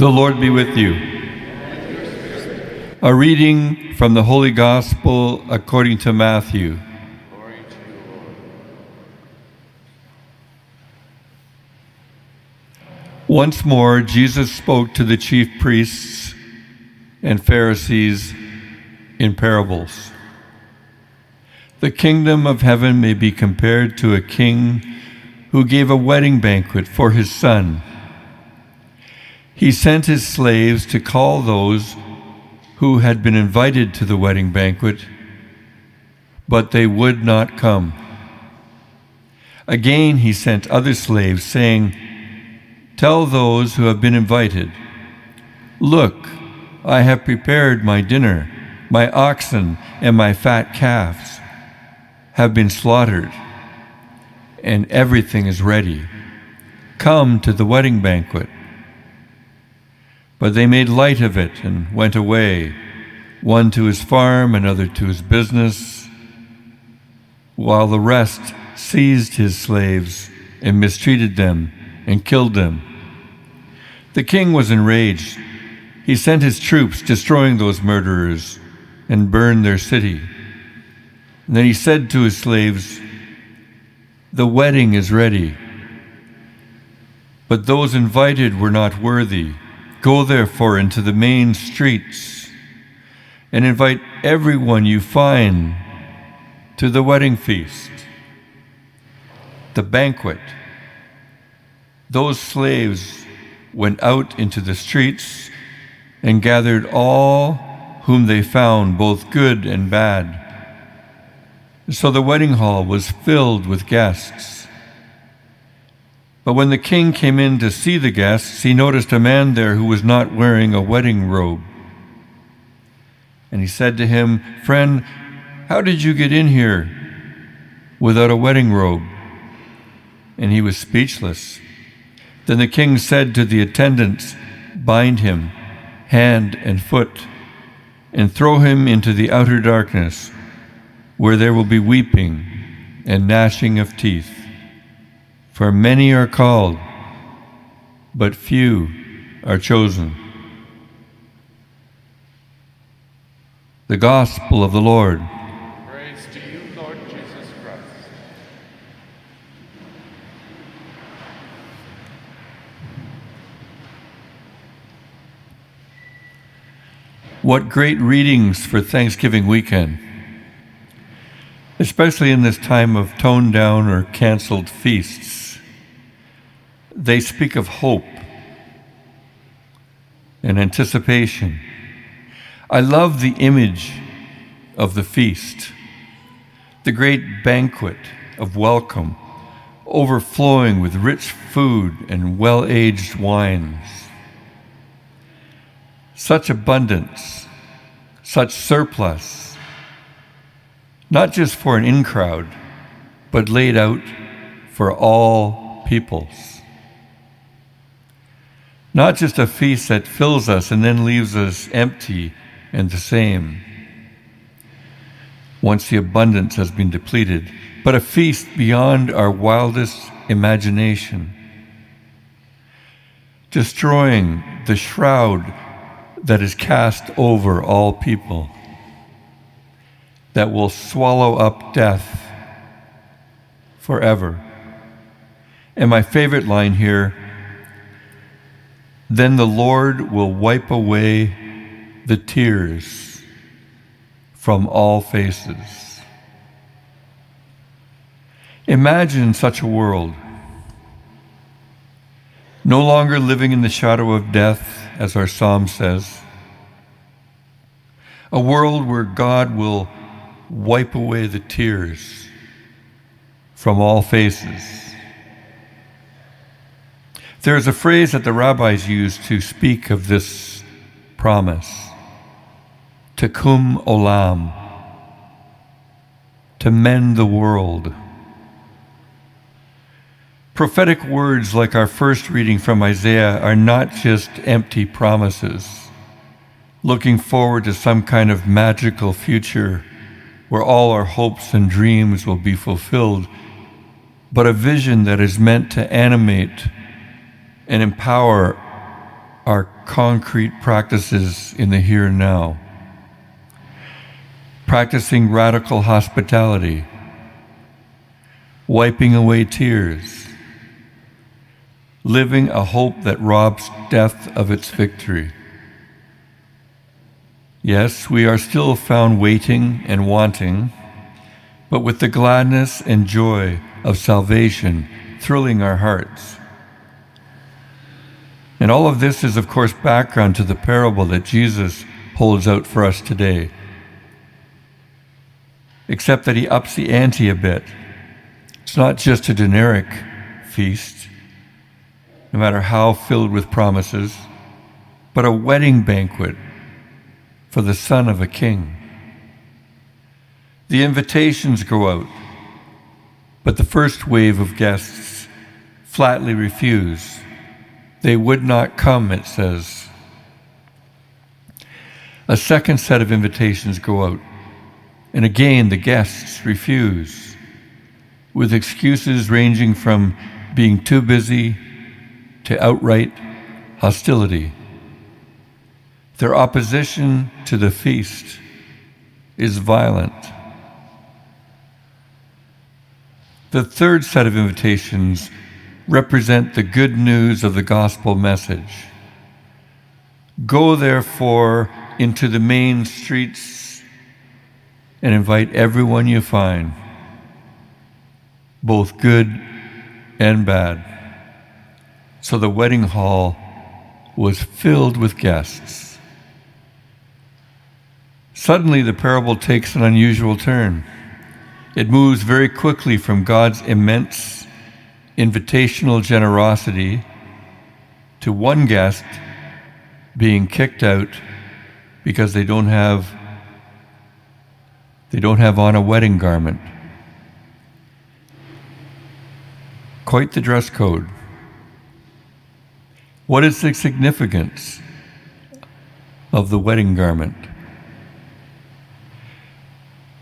The Lord be with you. A reading from the Holy Gospel according to Matthew. Glory to you, Lord. Once more, Jesus spoke to the chief priests and Pharisees in parables. The kingdom of heaven may be compared to a king who gave a wedding banquet for his son. He sent his slaves to call those who had been invited to the wedding banquet, but they would not come. Again he sent other slaves, saying, "Tell those who have been invited, 'Look, I have prepared my dinner. My oxen and my fat calves have been slaughtered, and everything is ready. Come to the wedding banquet.' But they made light of it and went away, one to his farm, another to his business, while the rest seized his slaves and mistreated them and killed them. The king was enraged. He sent his troops, destroying those murderers, and burned their city. And then he said to his slaves, 'The wedding is ready, but those invited were not worthy. Go therefore into the main streets and invite everyone you find to the wedding feast, the banquet.' Those slaves went out into the streets and gathered all whom they found, both good and bad. So the wedding hall was filled with guests. But when the king came in to see the guests, he noticed a man there who was not wearing a wedding robe. And he said to him, 'Friend, how did you get in here without a wedding robe?' And he was speechless. Then the king said to the attendants, 'Bind him, hand and foot, and throw him into the outer darkness, where there will be weeping and gnashing of teeth. For many are called, but few are chosen.'" The Gospel of the Lord. Praise to you, Lord Jesus Christ. What great readings for Thanksgiving weekend, especially in this time of toned down or canceled feasts. They speak of hope and anticipation. I love the image of the feast, the great banquet of welcome, overflowing with rich food and well-aged wines. Such abundance, such surplus, not just for an in-crowd, but laid out for all peoples. Not just a feast that fills us and then leaves us empty and the same once the abundance has been depleted, but a feast beyond our wildest imagination, destroying the shroud that is cast over all people, that will swallow up death forever. And my favorite line here, "Then the Lord will wipe away the tears from all faces." Imagine such a world, no longer living in the shadow of death, as our psalm says. A world where God will wipe away the tears from all faces. There is a phrase that the rabbis use to speak of this promise: tikkun olam, to mend the world. Prophetic words like our first reading from Isaiah are not just empty promises, looking forward to some kind of magical future where all our hopes and dreams will be fulfilled, but a vision that is meant to animate and empower are concrete practices in the here and now. Practicing radical hospitality, wiping away tears, living a hope that robs death of its victory. Yes, we are still found waiting and wanting, but with the gladness and joy of salvation thrilling our hearts. And all of this is, of course, background to the parable that Jesus holds out for us today, except that he ups the ante a bit. It's not just a generic feast, no matter how filled with promises, but a wedding banquet for the son of a king. The invitations go out, but the first wave of guests flatly refuse. They would not come, it says. A second set of invitations go out, and again the guests refuse, with excuses ranging from being too busy to outright hostility. Their opposition to the feast is violent. The third set of invitations represent the good news of the gospel message. Go therefore into the main streets and invite everyone you find, both good and bad. So the wedding hall was filled with guests. Suddenly, the parable takes an unusual turn. It moves very quickly from God's immense invitational generosity to one guest being kicked out because they don't have on a wedding garment. Quite the dress code. What is the significance of the wedding garment?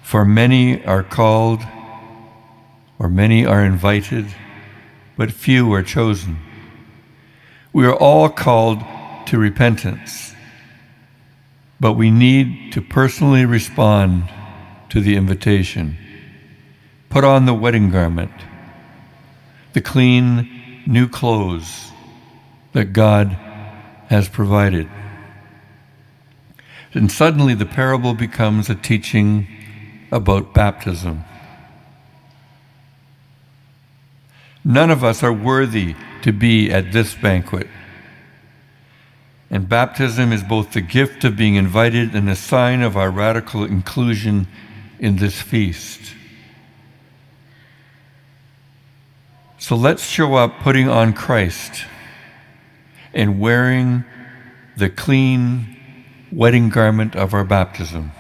For many are called, or many are invited, but few are chosen. We are all called to repentance, but we need to personally respond to the invitation. Put on the wedding garment, the clean, new clothes that God has provided. And suddenly the parable becomes a teaching about baptism. None of us are worthy to be at this banquet. And baptism is both the gift of being invited and a sign of our radical inclusion in this feast. So let's show up putting on Christ and wearing the clean wedding garment of our baptism.